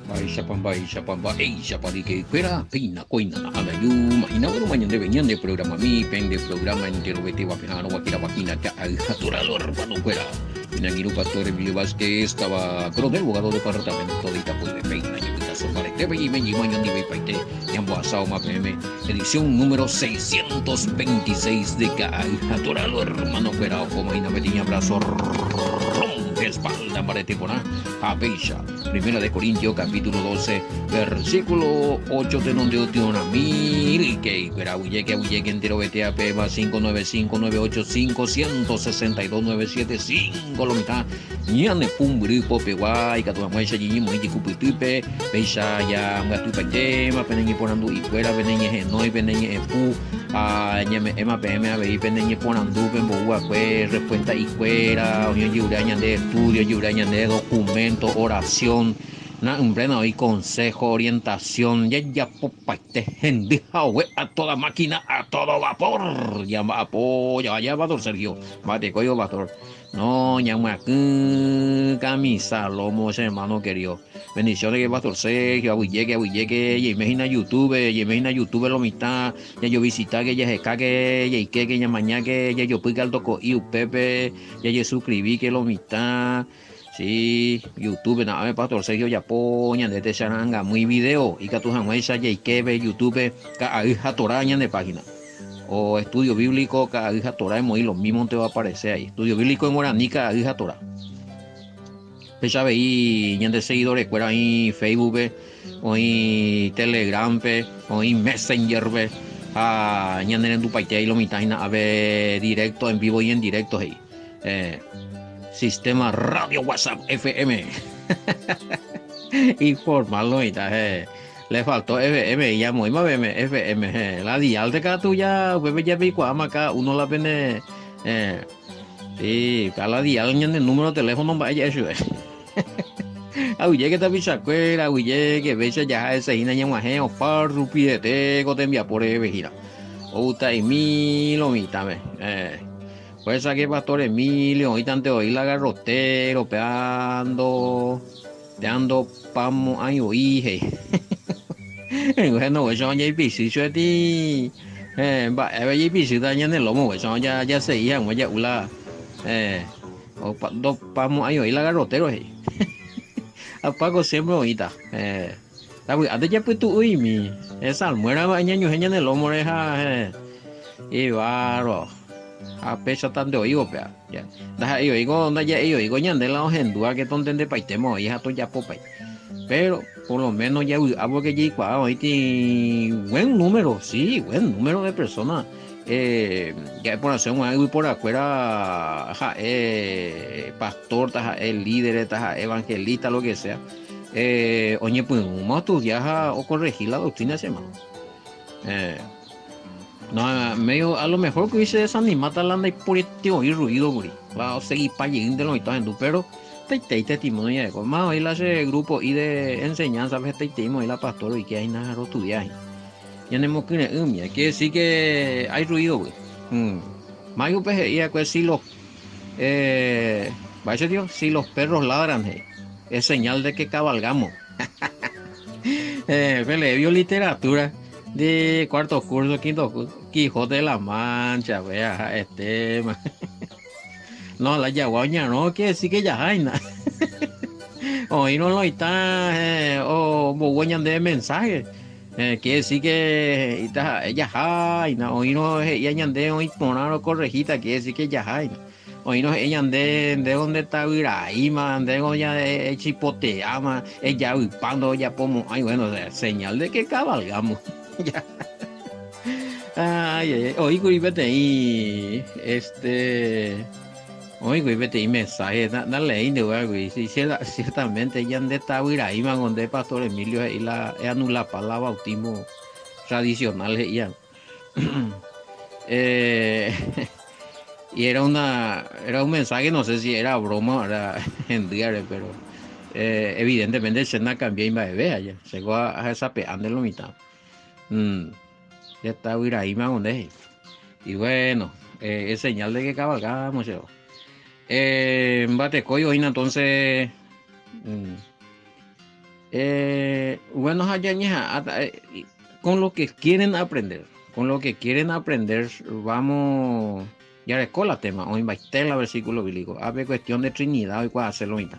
Baisha pamba, eisha pari que fuera, pina, coina, na ana yu, mahina, bueno, mañana de venían de programa mi, pen de programa entero, vete, guapina, no, guapina, guapina, te aturador, hermano, fuera. Pinaguiru Pastor Emilio Vázquez estaba coronel, abogado de departamento de Itapuy de Peina, y Pita Sofare, Tebe y Meñi, Mañón de Paite, Yambo Asao Mapeme, edición número 626 de CAI, aturador, hermano, fuera, como Ina Petiña, abrazo, espalda para Tepona, Abeisha, primera de Corintios, capítulo 12, versículo 8, de donde utiona mil, que huye entero vete a peba 595-985-162-975, lo mitad, ñane pum gripo peguay, catuamuecha y muy dicupituipe, Beisha ya matuipatema, peneñi ponandu y fuera, peneñi genoi, peneñi efu, ñame ema pm, abei peneñi ponandu, pemboa, pues, respuesta y fuera, oño yuraña de estudio, yuraña de documento, oración, na plena hoy consejo, orientación, ya popate, gente, a toda máquina, a todo vapor, ya va apoya, ya va Sergio, bate coyo pastor, no, llama camisa, lomo, hermano querido, bendiciones que pastor Sergio, abuyeque, y imagina YouTube, lo mitad, ya yo visita que ya se cague, ya que ya mañana que ya yo pica el toco y Pepe, ya yo suscribí que lo mitad. Sí, YouTube, nada, pastor Sergio Yapoña, de Charanga, muy video, y que tu jamaica, Yaikebe, YouTube, hija toraña de página. O estudio bíblico, hija Torah, y lo mismo te va a aparecer ahí. Estudio bíblico en Moranica, hija Torah. Pecha veí, de seguidores, fuera ahí Facebook, o en Telegram, o en Messenger, ñande en tu país, y lo mitad, a ver, directo, en vivo y en directo, ahí. Sistema Radio WhatsApp FM. Informarlo y tal. Le faltó FM, ya muy más FM. La dial de cada tuya, bebé ya vi cuama acá, uno la pene. Sí, cada dial en el número de teléfono vaya eso. Auye que te pichacuera, auye que vecha ya ese hina ñamaje o par rupidete, go te envía por vejira. Outa y mil mitame. Pues aquí Pastor Emilio, hoy tanto oí la garrotero, peando, teando pamo, ay, oíje. Bueno, pues son ya pisito de ti. Va, ya pisito daña en el lomo, pues son ya se iban, pues ya ula. O dos pamo, ay, oí la garrotero, apago siempre oíta. Antes ya pues tú, uy, esa almuera baña en el lomo, y barro. A pecha tan de oído, pea. Ya. Deja yo digo, donde ya yo digo, ñande la ojendúa que tonten de paitemo, hija to ya popay. Pero, por lo menos ya algo que ya hoy tiene buen número, sí, buen número de personas. Ya por hacer un por afuera, pastor, líder, evangelista, lo que sea. Oye, pues, vamos a estudiar o corregir la doctrina de semana. No, medio, a lo mejor que hubiese desanimado la anda y por este oír ruido, guri. Va a seguir para llegar de los en pero te testimonio de más hoy la ese grupo y de enseñanza, ves y la pastora y que hay nada estudiar. Ya tenemos que sí que hay ruido, güey. Más yo pues ya pues si los vaya Dios, si los perros ladran, es señal de que cabalgamos. Le vio literatura de cuarto curso, quinto curso, Quijote de la Mancha, vea, no, la yaguaña no, quiere decir que ya hay nada. Hoy no lo está, o bogueñan de mensaje, quiere decir que ella hay, hoy no, ella ñande, hoy poner correjita, quiere decir que ya hay. Hoy no, ella de donde está Iraima, de donde ella chipoteama, ella upando, ya como, ay, bueno, señal de que cabalgamos. Ya. Ay, oí, vete ahí, oye, vete ahí mensaje, dale ahí de güey, sí, ciertamente ya de esta ahí man, donde Pastor Emilio y la anula para la bautismo tradicional ya. Y era un mensaje, no sé si era broma, era en diario, pero evidentemente se cambió y me ve allá, llegó a esa peande lo mitad. Ya está ahí man, donde y bueno, es señal de que cabalgamos, yo. Batecoy hoy entonces Bueno, con lo que quieren aprender, vamos, ya recola tema, o invitar el versículo bíblico, a ver cuestión de Trinidad y cuál hacerlo mitad.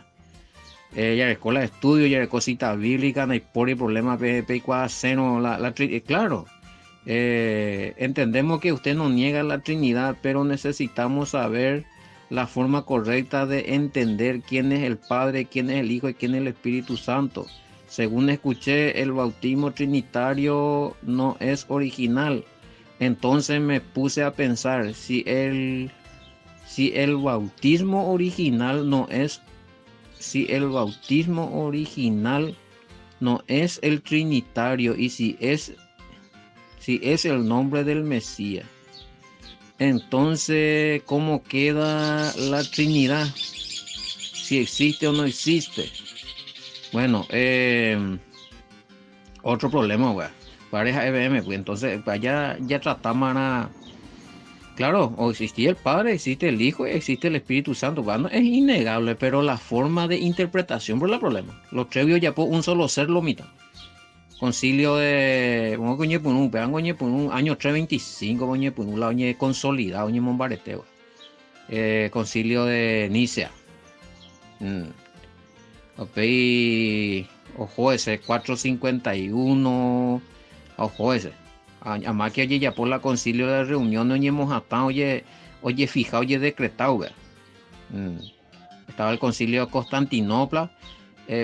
Ya recola estudio, ya recola cita bíblica, no hay por el problema, y cuál hacer, claro. Entendemos que usted no niega la Trinidad, pero necesitamos saber la forma correcta de entender quién es el Padre, quién es el Hijo y quién es el Espíritu Santo. Según escuché, el bautismo trinitario no es original. Entonces me puse a pensar, si el bautismo original no es, si el bautismo original no es el trinitario y si es el nombre del Mesías, entonces, ¿cómo queda la Trinidad? Si existe o no existe. Bueno, otro problema, güey. Pareja EBM, pues entonces ya tratamos claro, o existía el Padre, existe el Hijo y existe el Espíritu Santo. Bueno, es innegable, pero la forma de interpretación por el problema. Los trevios ya por un solo ser lo mitad. Concilio de año 325, la oñe consolidado, oñe mombareteo. Concilio de Nicea. Ojo ese, 451. Ojo ese. Además que oye ya por la concilio de reunión, oye mojatán, oye fijado, oye decretado. Estaba el concilio de Constantinopla.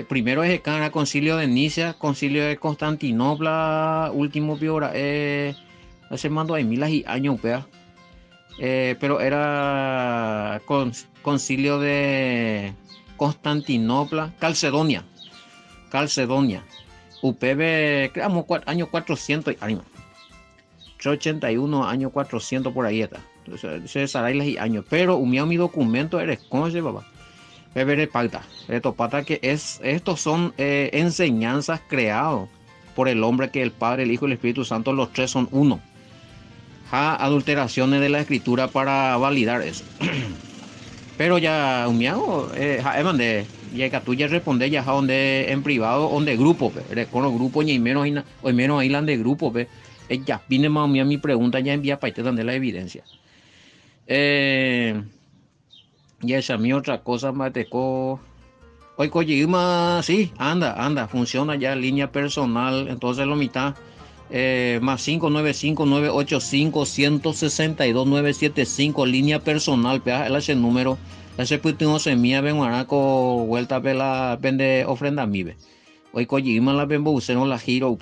Primero es el concilio de Nicea, concilio de Constantinopla, último piora, hace mando hay miles y años, pero era concilio de Constantinopla, Calcedonia, UPB, creamos año 400, 381, año 400 por ahí está, entonces se sarailas y años, pero mi documento eres, ¿cómo se llama? Que estos son enseñanzas creadas por el hombre, que el Padre, el Hijo y el Espíritu Santo, los tres son uno. Adulteraciones de la Escritura para validar eso. Pero ya ya tú ya respondes ya donde en privado, donde grupo, con los grupos y menos aislan de grupo, ya viene más mi pregunta, ya envía para donde la evidencia. Y esa mi otra cosa más teco. Hoy Kojima, sí, anda, funciona ya línea personal, entonces lo mitad. Más 595-985-162-975, línea personal, ese número, ese puto semilla ven guaraco, vuelta pela vende ofrenda a mí, hoy Kojima la ven no la giro,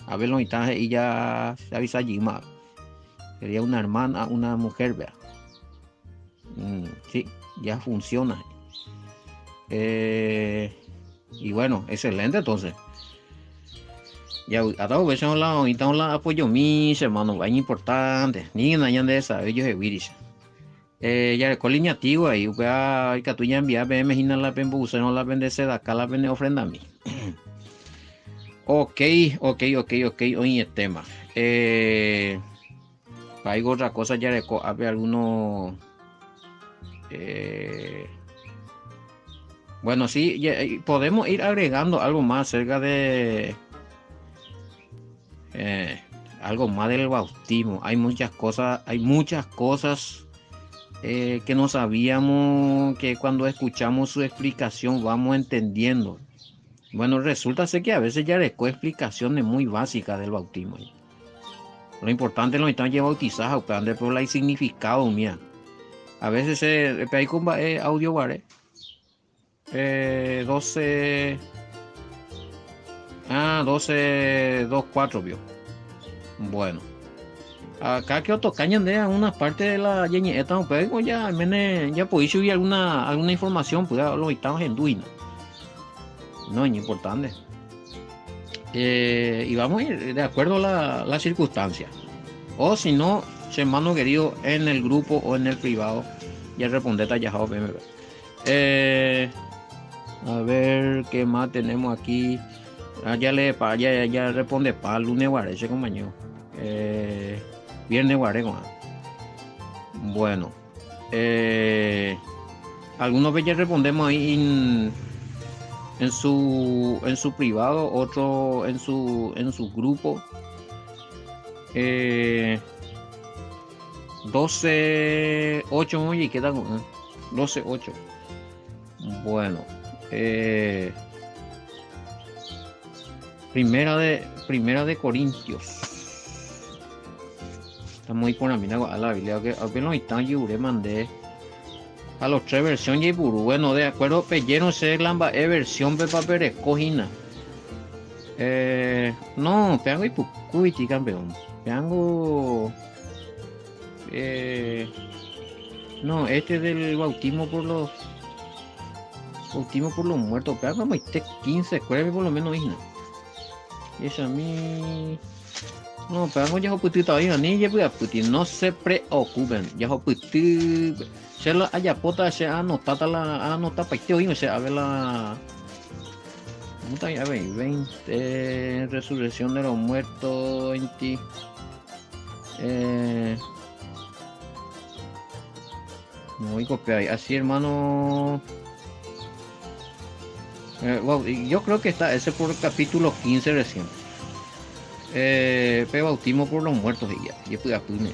a ver lo mitad y ya se avisa Jima, sería una hermana, una mujer, vea. Sí, ya funciona. Y bueno, excelente entonces. Ya a todos veces la apoyo mis hermanos, es importante. Ni nadie de esa, ellos es viris. Ya con línea antigua ahí, que tú ya envías, me imagino la pen buce, no la vende seda, acá la vende ofrenda a mí. Ok, hoy el tema. Hay otra cosa, ya había algunos. Bueno, sí, podemos ir agregando algo más acerca de algo más del bautismo. Hay muchas cosas que no sabíamos, que cuando escuchamos su explicación vamos entendiendo. Bueno, resulta ser que a veces ya explicaciones muy básicas del bautismo. Lo importante no están ya bautizados, pero hay significado, mía. A veces se hay con audio bar, 12 2.4 vio. Bueno, acá que otro cañan de una parte de la yeñeta, pero ya podéis subir alguna información, pues lo estamos en Duina. No es importante. Y vamos a ir de acuerdo a la circunstancia. O si no, hermano querido, en el grupo o en el privado, ya responde tallajado. A ver qué más tenemos aquí. Ya responde para el lunes guarece, compañero. Viernes guarego. Bueno, algunos veces respondemos ahí en su privado, otro en su grupo. 12:8 oye, quedan 12:8. Bueno, primera de Corintios. Estamos ahí por la mina a la Biblia que apenas están yure mandé a los tres versiones y bueno, de acuerdo pellero se lamba versión pepa perecojina. No, peango y pucuiti campeón. Peango no, este del bautismo por los muertos, peango me 15 escuelas por lo menos isna. Y eso a mí no, peango ya puti todavía ni ya puti, no se preocupen, ya puti se la haya pota se anotata la anota paiteo y no se abre la ¿cómo está? 20 resurrección de los muertos 20 no voy a copiar así hermano. Wow, yo creo que está ese por capítulo 15 recién. Bautismo por los muertos y ya. Yo pude apuntar.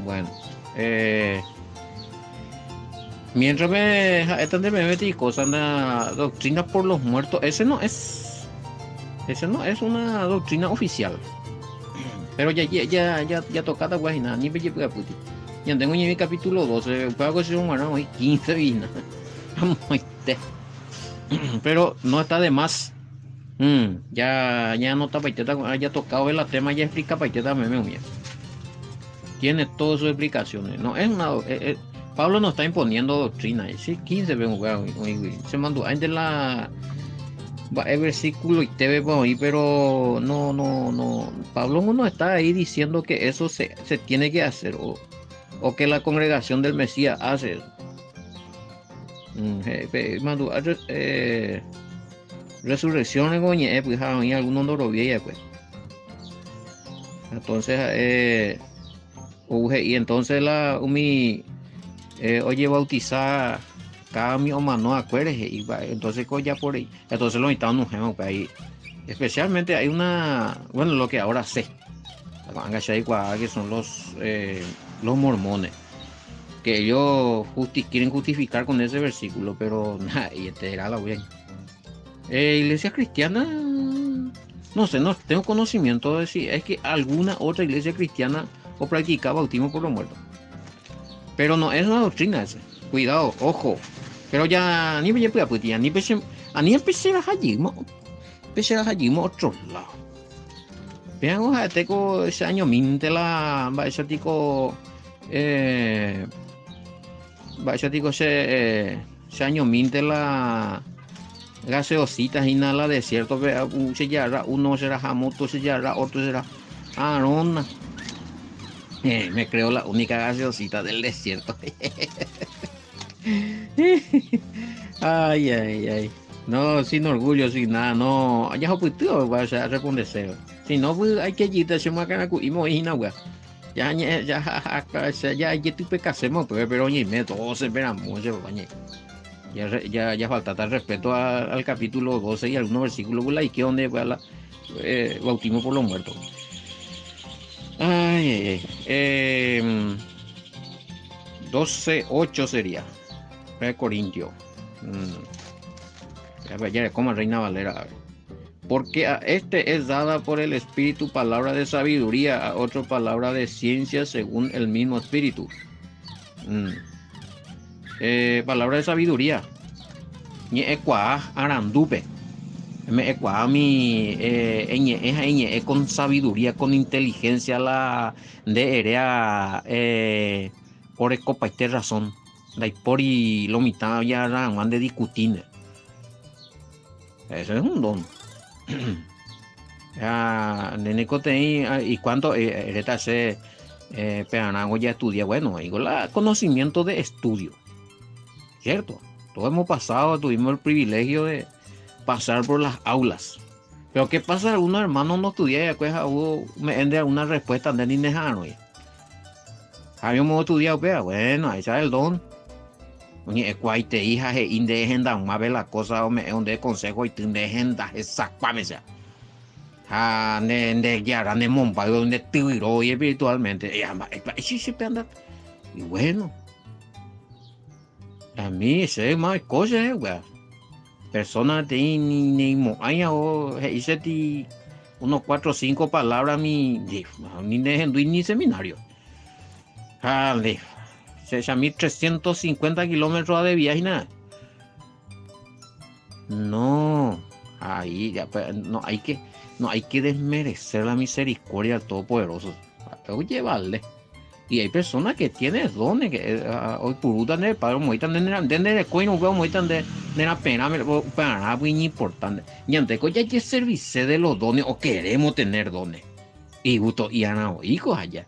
Bueno, mientras me metí cosas de doctrina por los muertos, ese no es una doctrina oficial. Pero ya tocada guajina, ni me pude apuntar. Ya tengo en mi capítulo 12, pago ese un marrón 15 vina. Pero no está de más. Ya no está paiteta, ya tocado el tema, ya explica paiteta meme mía. Tiene todas sus explicaciones. No es una Pablo no está imponiendo doctrina. Sí, 15 se mandó antes el versículo y te ve por ahí, pero no. Pablo no está ahí diciendo que eso se tiene que hacer o que la congregación del Mesías hace. Resurrección pues hay algunos no lo vi pues. Entonces y entonces oye bautizar cada mi humano acuerdes y entonces ya por ahí entonces lo invitaron un pues ahí especialmente hay bueno lo que ahora sé que son los mormones que ellos quieren justificar con ese versículo, pero nada, y este era la bien. Iglesia cristiana, no sé, no tengo conocimiento de si es que alguna otra iglesia cristiana o practica bautismo por los muertos. Pero no es una doctrina esa. Cuidado, ojo. Pero ya ni me puede putir, ni empecé a hallar otro lado. Vean, ojalá tengo ese año minte la ese tico ese año minte la gaseositas y nada desierto se llama uno será jamoto se llama otro será arona. Me creo la única gaseosita del desierto. Ay. No, sin orgullo, sin nada, no. Ya oputeo va a responder. Si no, pues hay que ir a hacer una cana y moina, güey. Ya tu pecasemos, pero oye, me todos esperamos, oye. Ya falta tal respeto al capítulo 12 y algunos versículos, pues, que donde va la bautismo por los muertos. Ay. 12:8 sería. Corintio. Ya como Reina Valera. Porque a este es dada por el Espíritu palabra de sabiduría, a otro palabra de ciencia según el mismo Espíritu. Palabra de sabiduría. Ni equa arandupe. Me equa mi con sabiduría, con inteligencia la de erea por copa y razón. La por y lo mitad ya van de discutir. Eso es un don. Y cuánto se peanago ya estudia, bueno, digo la conocimiento de estudio, cierto, todos hemos pasado, tuvimos el privilegio de pasar por las aulas, pero qué pasa, algunos hermanos no estudian y me ende una respuesta de ni dejano habíamos estudiado, pero bueno, ahí está el don. Oye, cuaite hija he indegenda más ve la cosa o me donde consejo y tindegenda exactamente. De guiar de Mombai donde tiró y espiritualmente. Sí, sí, anda. Y bueno, a mí sé más cosas, güey. Personas de ni moaya o hice unos 4 o 5 palabras ni ni seminario. Dale. Se llama 1350 kilómetros de viaje nada. No, ahí ya, no hay que desmerecer la misericordia del Todopoderoso. Oye, vale. Y hay personas que tienen dones que hoy purutan de padre muy tan de coino veo muy tan de la pena para muy importante. Y antes que ya que service de los dones o queremos tener dones. Y gusto y ana hijos allá.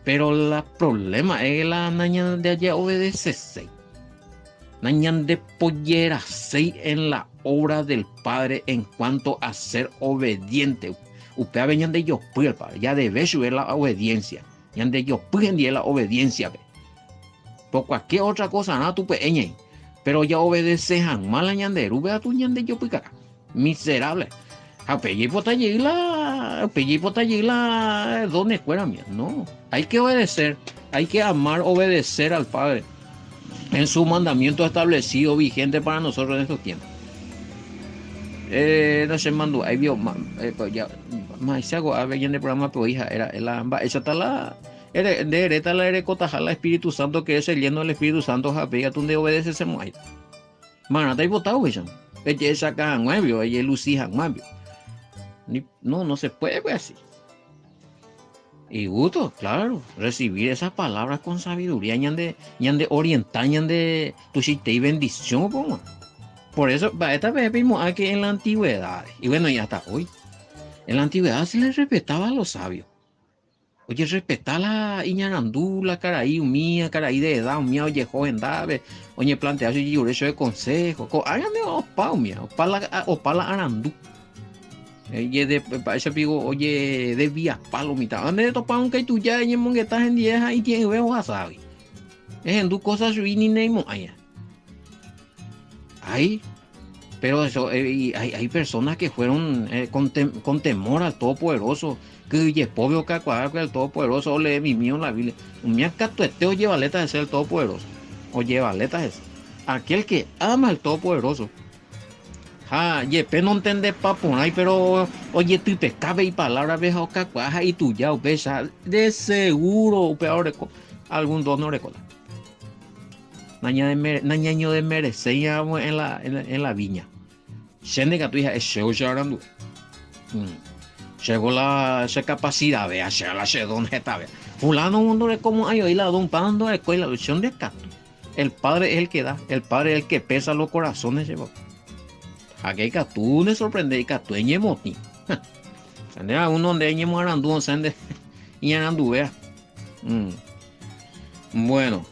Pero el problema es que la niña de allá obedece. Niña de pollera en la obra del Padre en cuanto a ser obediente. Usted venían de ellos, pues, ya debe subir la obediencia. Ya de ellos, pues, la obediencia. Por cualquier otra cosa, nada, tú peña. Pero ya obedece jamás la ñandero. Vea tu ñande pues, acá. Miserable. A pelli potallila, ¿dónde fuera mía? No. Hay que obedecer. Hay que amar, obedecer al Padre. En su mandamiento establecido, vigente para nosotros en estos tiempos. No se mandó, ahí vio, ya, más se hago, a ver, en el programa, pero hija, esa está de hereta la erecotaja, la Espíritu Santo, que es el lleno del Espíritu Santo, japega, donde obedece ese muay. Manata y votado, ella, ella saca nuevo, ella lucía nuevo. No se puede, pues así. Y gusto, claro, recibir esas palabras con sabiduría, ñan de orientar, ñan de tu chiste y bendición, pues. Por eso, esta vez vimos aquí en la antigüedad, y bueno, y hasta hoy, en la antigüedad se les respetaba a los sabios. Oye, respetar la iñarandú, la caraí mía, caraí de edad, mía, oye, joven, dave, oye, plantearse y eso de consejo, hágame opa, mía, opa la arandú. Oye, ese pigo, oye, de vía palo, mitad, ande de topar un que tú ya, en monguetas en 10 y tiene veo a sabi. Es en tu cosas, y ni neimo, allá. Hay, pero eso, hay personas que fueron con temor al Todopoderoso, que oye, pobre que el Todopoderoso le mimió la Biblia. Un mía catueteo lleva letras de ser el Todopoderoso, o lleva letras de ser. Aquel que ama al Todopoderoso. Yepe no entiende papo, pero oye, tú te cabe y palabras veja o cacuaja y tú ya besa, de seguro, peor algún don no recuerda. Nañaño de merecer en la viña. Shende que tu hija es sheo yarando. Llegó esa capacidad de hacer la shedón esta vez. Fulano mundo de como hay hoy la don pando de la ilusión de cato. El Padre es el que da, el Padre es el que pesa los corazones. Aquí que tú me sorprende y que tú eñe moti. Sende a uno donde eñe morandu, sende y arandu vea. Bueno,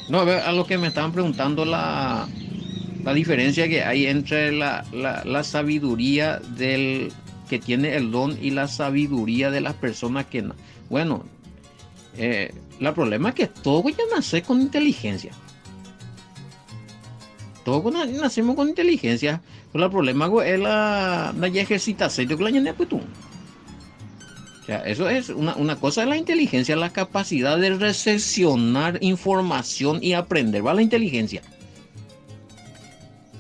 no, a lo que me estaban preguntando la diferencia que hay entre la sabiduría del que tiene el don y la sabiduría de las personas que no. Bueno, el problema es que todo ya nace con inteligencia. Todos nacemos con inteligencia, pero el problema es la ejercitación que la ñane pues tú. O sea, eso es una cosa de la inteligencia, la capacidad de recepcionar información y aprender, va la inteligencia.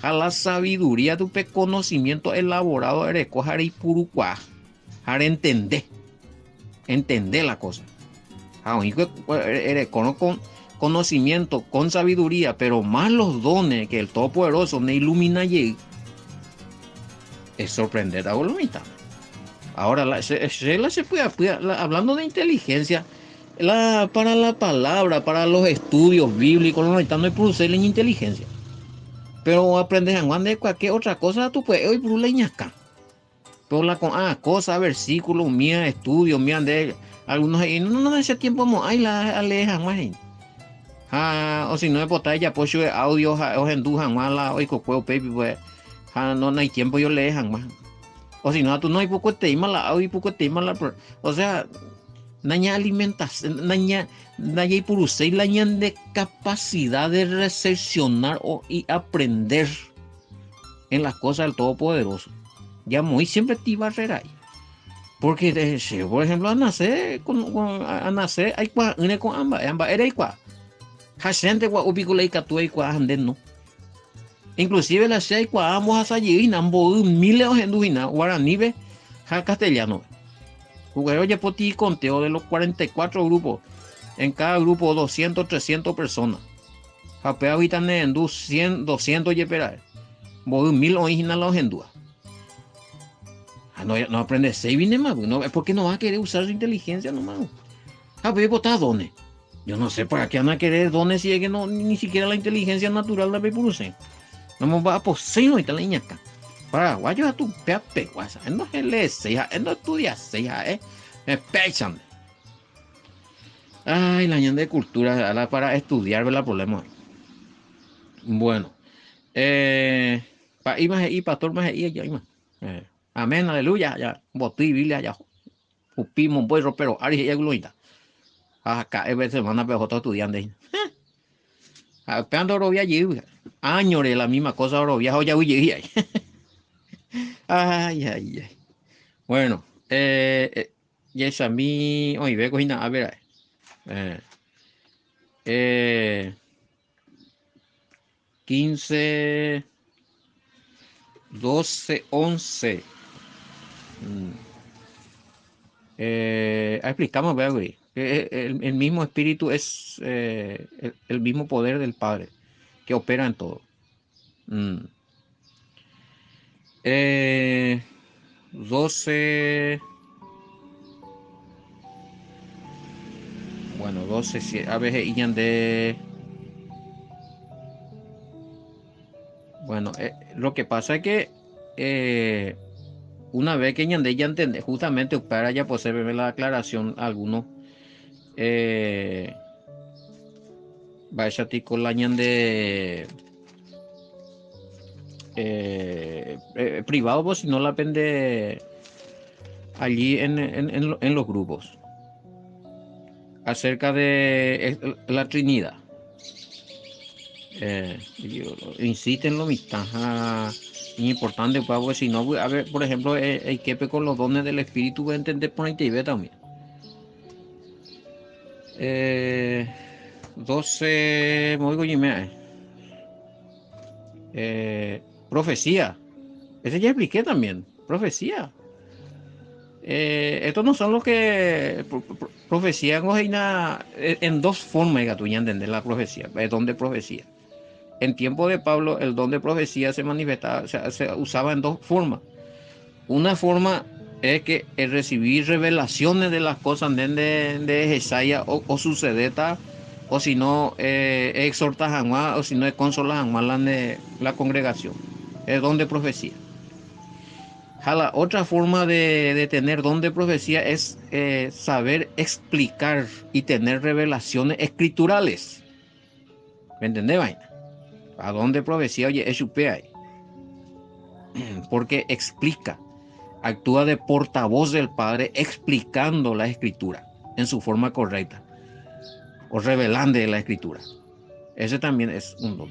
A la sabiduría tu conocimiento elaborado eres cojar y purucuá, para entender la cosa. Eres con conocimiento, con sabiduría, pero más los dones que el Todopoderoso me ilumina y es sorprender a voluntad. Ahora, se puede, hablando de inteligencia, para la palabra, para los estudios bíblicos, no hay producir en inteligencia. Pero aprendes a de cualquier otra cosa, tú puedes hoy por leña acá. Pero cosa, versículos, mía, estudios, mía, de algunos, y no en ese tiempo, ahí la alejan más. O si no es por ya pues yo audio o endujan más la hoy cocueo pepi pues no hay tiempo yo le dejan más o si no tú no hay poco tema la audio poco tema la o sea naña alimentación, naña y purusei, naña de capacidad de recepcionar y aprender en las cosas del Todopoderoso. Ya muy siempre te iba a ahí. Porque, por ejemplo, a nacer, hay cua, une con ambas, era igual. Hacente cua, ubicula y catúa y cua, anden, no. Inclusive la sea y cua, ambos a sayir, ambos miles de enduina, guaranibe, ja castellano. Juguero ya poti conteo de los 44 grupos. En cada grupo 200, 300 personas. Japea habitan en 100, 200 yeperar. Vos 1000 original los endúa. No aprende saving más, no, porque no va a querer usar su inteligencia nomás. Pero botar dones. Yo no sé para qué van a querer dones si es que no, ni siquiera la inteligencia natural la pepurusen. No me va a poseer no está la ñaca. Paraguayo a tu pepe guasa. No se le sea, no estudia sea, me pechan. Ay, la ñan de cultura para estudiar el problema. Bueno, y pastor más y ya amén, aleluya, ya botí Biblia ya upimos pues pero ari ya gluita. Acá es veces van a ver otros estudiantes. Apeando oro allí, años de la misma cosa oro viejo ya huye. Ay. Bueno, y es a mí, hoy ve cocina, a ver, 15, 12, 11. Explicamos, vea, güey. El mismo espíritu es el mismo poder del Padre que opera en todo. 12. Bueno, 12, a veces iban de. Bueno, lo que pasa es que una vez que ñande ya entendé, justamente para ya poder ver la aclaración, algunos vaya con la ñande privado, pues si no la pende allí en los grupos acerca de la Trinidad. Insisten lo mismo, importante, porque si no, a ver, por ejemplo, hay que con los dones del Espíritu voy a entender por ahí también. 12, me oigo profecía, ese ya expliqué también, profecía. Estos no son los que profecía en dos formas, tú ya entender la profecía, el don de profecía. En tiempo de Pablo, el don de profecía se manifestaba, se usaba en dos formas. Una forma es que el recibir revelaciones de las cosas de Jesaía o sucedeta, o si no, exhortas a o si no, consolas a la congregación. Es don de profecía. La otra forma de tener don de profecía es saber explicar y tener revelaciones escriturales. ¿Me entendés, vaina? A don de profecía, oye, es ahí. Porque explica, actúa de portavoz del Padre explicando la escritura en su forma correcta o revelando la escritura. Ese también es un don.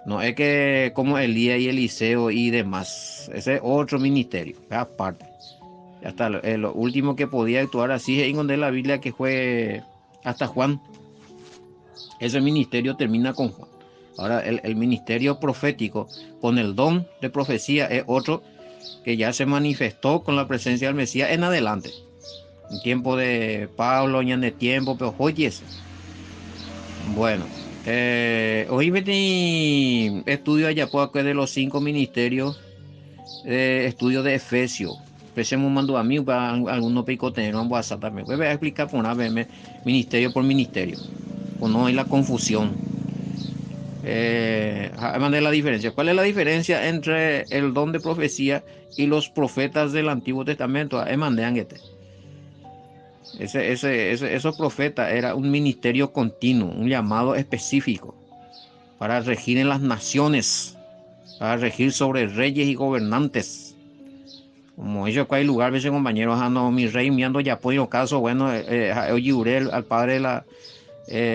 No es que como Elías y Eliseo y demás, ese es otro ministerio, aparte. Hasta lo último que podía actuar así es en la Biblia, que fue hasta Juan. Ese ministerio termina con Juan. Ahora el ministerio profético con el don de profecía es otro que ya se manifestó con la presencia del Mesías en adelante. En tiempo de Pablo, ya de tiempo, pero oye eso. Bueno, hoy me estudio allá de los 5 ministerios, estudio de Efesios. Empecemos mandando a mí para algunos picoteros en WhatsApp también. Voy a explicar por una vez ministerio por ministerio. O no hay la confusión. Mandé la diferencia. ¿Cuál es la diferencia entre el don de profecía y los profetas del Antiguo Testamento? Esos profetas era un ministerio continuo, un llamado específico para regir en las naciones, para regir sobre reyes y gobernantes. Como ellos que hay lugar, veces compañeros, no, mi rey, miando ya apoyo caso, bueno, oye, Urel, al padre la,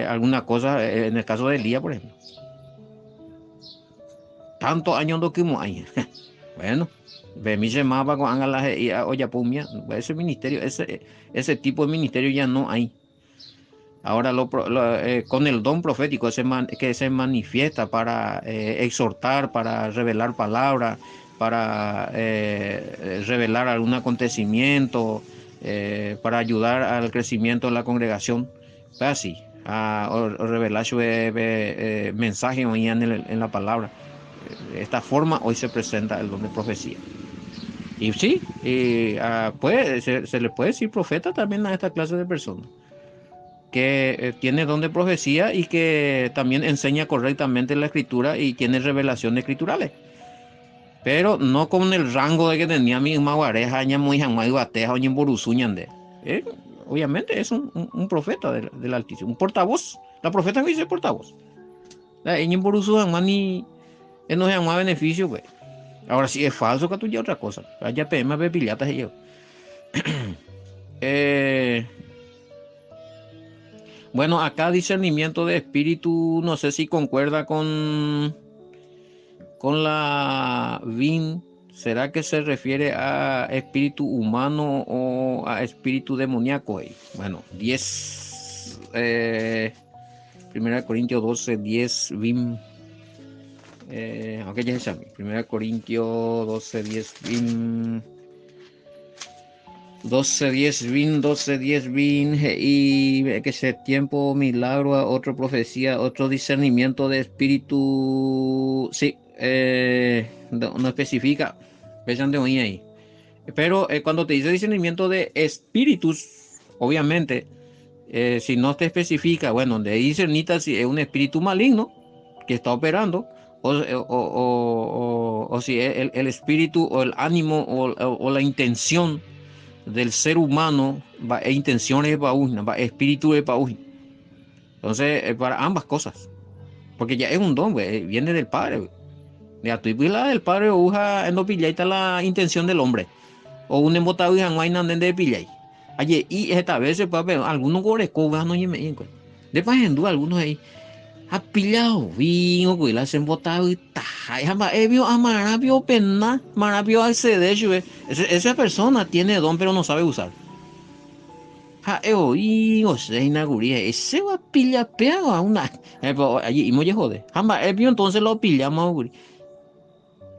alguna cosa, en el caso de Elías, por ejemplo. Tantos años no que hay. Bueno, ve mi mapa con Ángela y Oya Pumia, ese ministerio, ese tipo de ministerio ya no hay. Ahora con el don profético que se manifiesta para exhortar, para revelar palabras, para revelar algún acontecimiento, para ayudar al crecimiento de la congregación. Pues así, o revelar su mensaje hoy en la palabra. De esta forma hoy se presenta el don de profecía. Y sí, se le puede decir profeta también a esta clase de personas que tiene don de profecía y que también enseña correctamente la escritura y tiene revelaciones escriturales. Pero no con el rango de que tenía mi maguareja, muy jamás bateja, o boruzuñande. Obviamente es un profeta del Altísimo, un portavoz. La profeta me dice portavoz. En boruzu jamás ni no se llama beneficio, pues. Ahora sí es falso que tú ya otra cosa. Allá PM pillatas y yo. Bueno, acá discernimiento de espíritu, no sé si concuerda con la VIN. ¿Será que se refiere a espíritu humano o a espíritu demoníaco? Bueno, 10, 1 Corintios 12, 10, VIN. Aunque ya es a mí. 1 Corintios 12, 10, VIN. 12:10 bin, 12:10 bin, y que ese tiempo, milagro, otro profecía, otro discernimiento de espíritu. Sí, no especifica, pesan de oír ahí. Pero cuando te dice discernimiento de espíritus, obviamente, si no te especifica, bueno, donde discernita si es un espíritu maligno que está operando, o si es el espíritu o el ánimo o la intención del ser humano, intenciones va espíritu de paúj. Entonces, para ambas cosas. Porque ya es un don, viene del Padre. Ya tú y la del Padre uja no pillaita la intención del hombre. O un embotado y no hay nada de pillay. Ayer, y esta vez, algunos gorecos, no y me de paz en duda, algunos ahí. Ha pillado vino, güey, las embotado y taja. Vio a Marapio pena, Marapio acceder, esa persona tiene don, pero no sabe usar. Oí, o sea, inauguré ese va a pillar pegado a una. Allí, y me jode. Jamás, entonces lo pillamos, güey.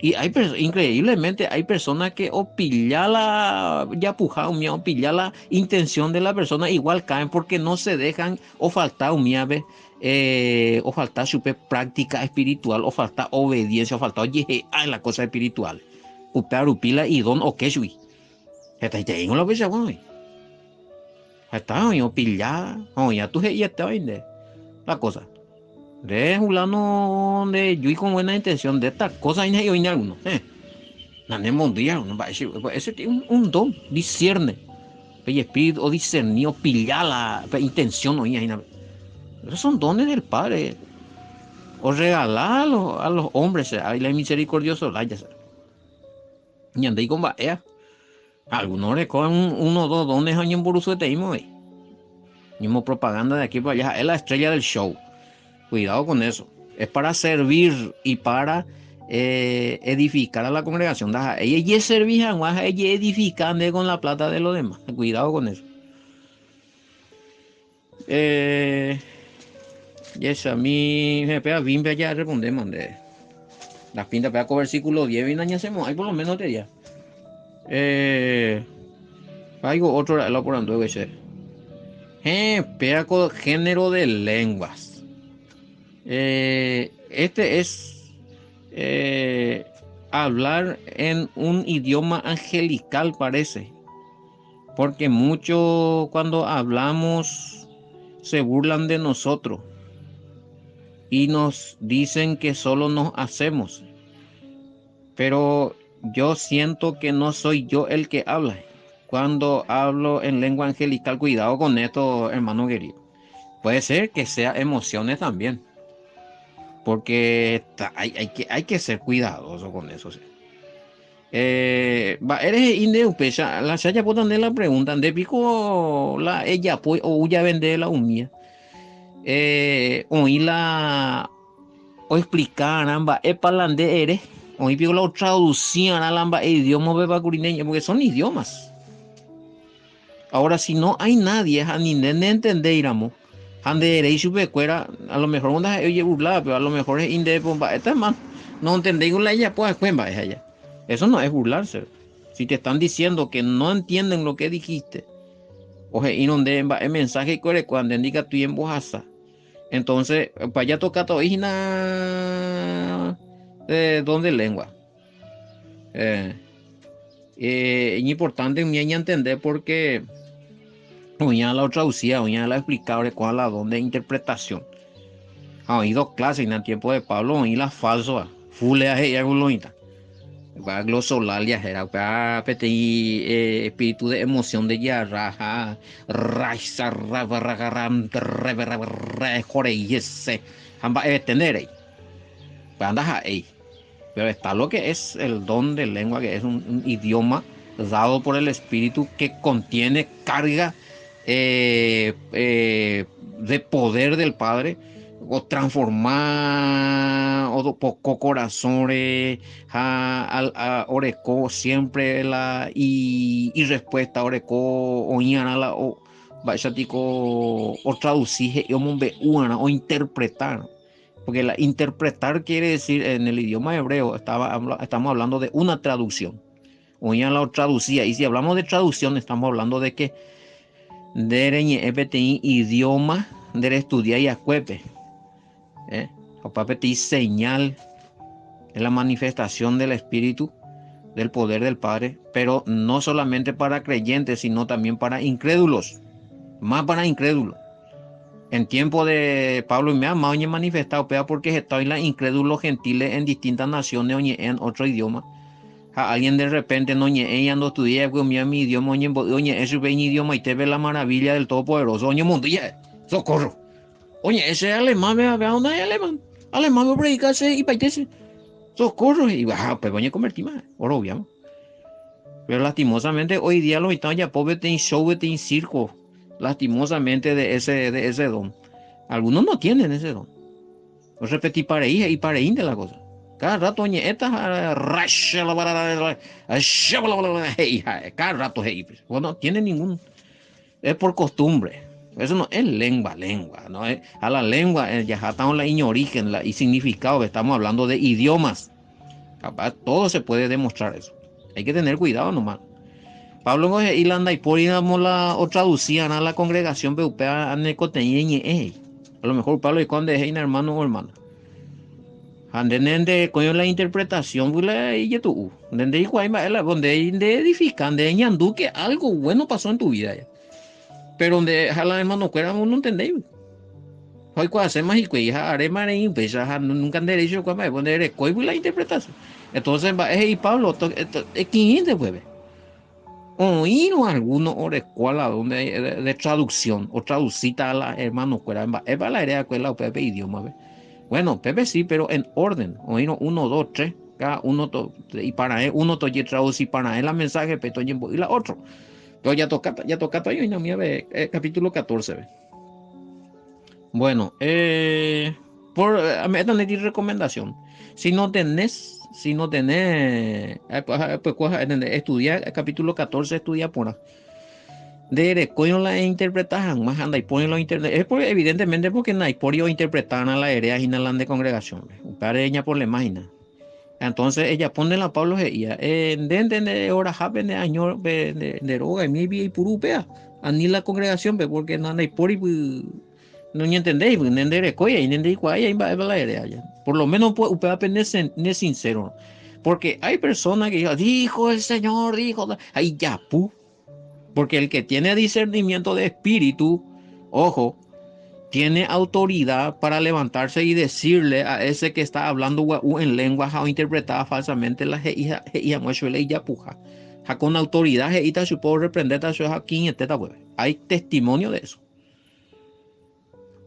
Y hay increíblemente hay personas que o pillar la ya pujado o pillar la intención de la persona igual caen porque no se dejan o falta o falta su práctica espiritual o falta obediencia o falta oye a la cosa espiritual. Upila y don o que shui. Está ahí no lo ves bueno. Está o pillar, o ya tú ya está de la cosa. De fulano de yo y con buena intención de estas cosas y hoy ni alguno. Nanemos día, no va a decir, ese tiene un don, discierne. El espíritu o discernir o pillar la intención hoy. Esos son dones del Padre. O regalar a los hombres, ahí la misericordioso, la ya sabes. Y andé con baea. Algunos le cogen uno o dos dones años en Borusuete mismo propaganda de aquí para allá. Es la estrella del show. Cuidado con eso. Es para servir y para edificar a la congregación. Ella es servir, ella edificando con la plata de los demás. Cuidado con eso. Y eso a mí me pega bien, ya respondemos. Las pintas pega con versículo 10 bien añacemos. Ahí por lo menos te diría. Algo otro lo por ando que ser. Pega con género de lenguas. Este es hablar en un idioma angelical, parece. Porque muchos cuando hablamos se burlan de nosotros y nos dicen que solo nos hacemos. Pero yo siento que no soy yo el que habla. Cuando hablo en lengua angelical, cuidado con esto, hermano querido. Puede ser que sea emociones también. Porque hay que ser cuidadoso con eso. ¿Sí? Va, eres inde pecha, la chaya putan de la preguntan, de pico la ella pues o ya vende la umia. Oí la o explicar amba e palande eres, oí pico la traducían a lamba idioma beba curineña, porque son idiomas. Ahora, si no hay nadie, ni nene entendeíramos, ande eres y cuera, a lo mejor una oye burlada, pero a lo mejor es inde bomba, esta man, no entendéis la ella pues cuemba es allá. Eso no es burlarse. Si te están diciendo que no entienden lo que dijiste, oje, y donde el mensaje core cuando indica tu en bojaza. Entonces, para allá toca todo de donde lengua. Eh, es importante mi entender porque oña la traducía, oña la explicaba cuál la donde interpretación. Ha oído clases en el tiempo de Pablo, oí la falso, fulea y arguloita. Va glosolalia era va peti espíritu de emoción de ya raja raisa rabarragaram jore y ese amba tener ahí anda ahí pero está lo que es el don de lengua que es un idioma dado por el espíritu que contiene carga de poder del Padre o transformar o poco corazones a oreco siempre la y respuesta oreco o iana la o bachatico o traducir o interpretar porque la interpretar quiere decir en el idioma hebreo estamos hablando de una traducción o iana la traducía y si hablamos de traducción estamos hablando de que de idioma de estudiar y acuepe o papeti señal es la manifestación del Espíritu, del poder del Padre, pero no solamente para creyentes, sino también para incrédulos, más para incrédulos. En tiempo de Pablo y me ha manifestado, porque están los incrédulos gentiles en distintas naciones o en otro idioma. A alguien de repente no ella no estudia mi idioma, oye, ese ve idioma y te ve la maravilla del Todopoderoso, oye, mundo, ya, socorro. Oye, ese alemán, vea dónde es alemán. Alemán me predica y paitese. Socorro. Y pues voy a convertir más. Oro, obviamente. Pero lastimosamente hoy día los están ya pobres en show, en circo. Lastimosamente de ese don. Algunos no tienen ese don. Lo repetí para hija y para de la cosa. Cada rato, oye, esta cada rato, bueno, tiene ningún. Es por costumbre. Eso no es lengua, no es a la lengua, ya estamos la origen y significado, estamos hablando de idiomas. Capaz, todo se puede demostrar eso. Hay que tener cuidado nomás. Pablo Ilanda y por la o traducían a la congregación europea a necoteñe. A lo mejor Pablo y cuando es hermano o hermana. Andende con la interpretación y tú donde edifican de ñandú que algo bueno pasó en tu vida ya. Pero donde la hermano cuera no entendéis. Hoy cuando hacemos y cuija haré marín pesa nunca derecho cuando poner eres coibo la interpretación. Entonces va y Pablo es 500 pues. Oír algunos orecuala donde de traducción o traducita a la hermano cuera es para la idea cuela o Pepe idioma. ¿Ve? Bueno, Pepe sí, pero en orden. Oír 1, 2, 3 cada uno y para él uno toye traducir para él la mensaje pero y la otro. Pero ya toca ahí en la capítulo 14. ¿Ve? Bueno, me dan recomendación. Si no tenés, pues estudiar el capítulo 14, estudia por ahí. De coño la interpretajan, más anda y ponen los internet. Es evidentemente porque no hay por ello interpretar a la herea y la de congregación. Un padre ella por la imagen. Entonces ella pone la Pablo ella de hora happen de año de roga y mi y purupea. A ni la congregación, porque no hay por no entendéis, por lo menos puede aprender sincero, porque hay personas que dijo el Señor, dijo, ahí ya, porque el que tiene discernimiento de espíritu, ojo, tiene autoridad para levantarse y decirle a ese que está hablando en lenguas o interpretada falsamente la hija ya puja. Con autoridad se puede reprender a su aquí hay testimonio de eso.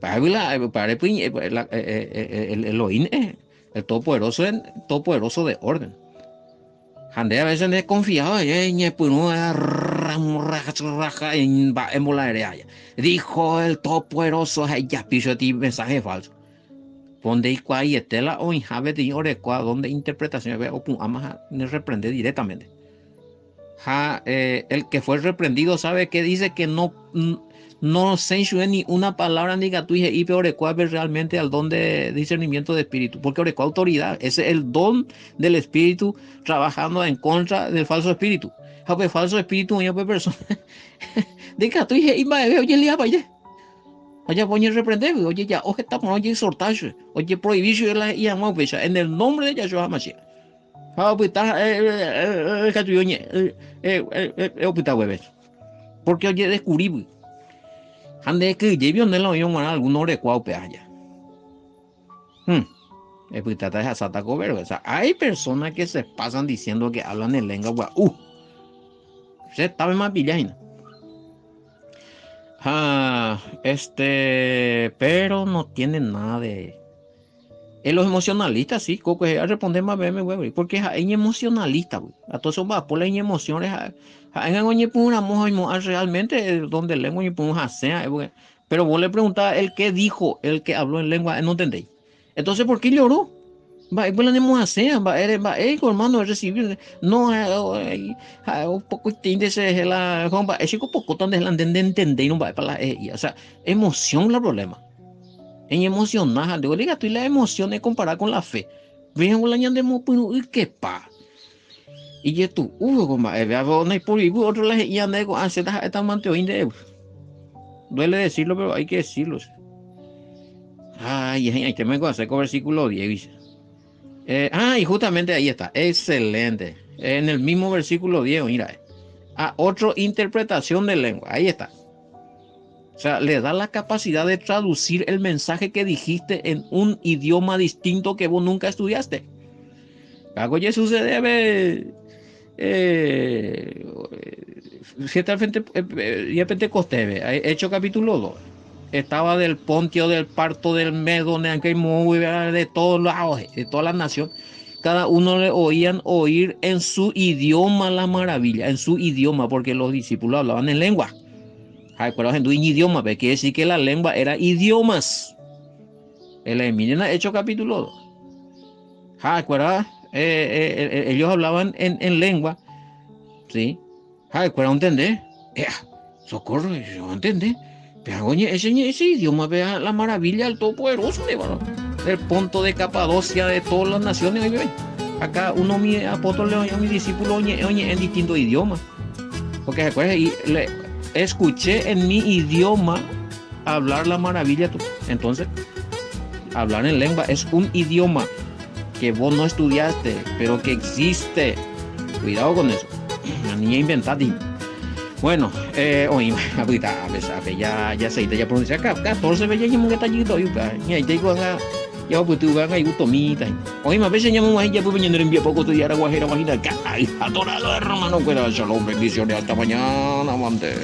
El Elohim es el todopoderoso de orden. Ande a veces desconfiado, pues no raja en volar. Dijo el todopoderoso, ya piso ti mensaje falso. Donde y cuál estela o injabe de orecua, donde interpretación ve o ama ne reprende directamente. El que fue reprendido sabe que dice que no censure ni una palabra ni gatuje y orecua ve realmente al don de discernimiento de espíritu, porque orecua autoridad, ese es el don del espíritu trabajando en contra del falso espíritu. El falso espíritu una persona de gatuje y va oye le vaya. Oye, voy a reprender, oye, ya, oye, estamos, oye, exhortar, oye, prohibir y amor, en el nombre de Yahshua Mashiach. Porque oye, descubrí, ande que llevo en el avión algún orecuao peaya. O sea, hay personas que se pasan diciendo que hablan en lengua, se estaba más pillaina. Pero no tienen nada de. Los emocionalistas, sí, Coco, a responder más bien, güey, porque hay emocionalistas, güey. A todos esos va por las emociones, realmente donde lengua y pero vos le preguntás el que dijo, el que habló en lengua, no entendéis. Entonces, ¿por qué lloró? Va, pues la emoción, hermano, recibir, no, un poco índice la, es chico poco donde la entender, no va para la, o sea, emoción la problema. En emocionar, digo, diga, tú y la emoción es comparar con la fe. Vean la ñandemos, pues, qué pa. Y ya tú, compa, no hay por ahí, otro la y ande con ansiedad, esta manteoín de. Duele decirlo, pero hay que decirlo. Ay, que me voy a hacer con versículo 10. Y justamente ahí está, excelente. En el mismo versículo 10, mira. Otra interpretación de lengua, ahí está. O sea, le da la capacidad de traducir el mensaje que dijiste en un idioma distinto que vos nunca estudiaste. Algo ya sucede, y Pentecostés, Hecho capítulo 2. Estaba del Pontio, del Parto, del Medo, de todos lados, de todas las naciones. Cada uno le oían oír en su idioma la maravilla, en su idioma, porque los discípulos hablaban en lengua. Pero en idioma, quiere decir que la lengua era idiomas. El Hecho capítulo 2. Ellos hablaban en lengua, ¿sí? ¿Entendés? Socorro, yo entendé. Pero ese idioma, vea la maravilla del Todopoderoso, del Ponto de Capadocia, de todas las naciones. Acá uno, mi apóstol, mi discípulo, en distintos idiomas. Porque recuerda, escuché en mi idioma hablar la maravilla. Entonces, hablar en lengua es un idioma que vos no estudiaste, pero que existe. Cuidado con eso. La niña inventada. Bueno, oye, ya se ya pronuncia acá, 14 veces ya me está yendo y ahí te digo ya pues tú van ahí tomita. Oye, más veces llamamos ahí ya pues venir en poco estudiar a Guajira, imagina, adorado hermano, que era shalom, bendiciones, hasta mañana, amante.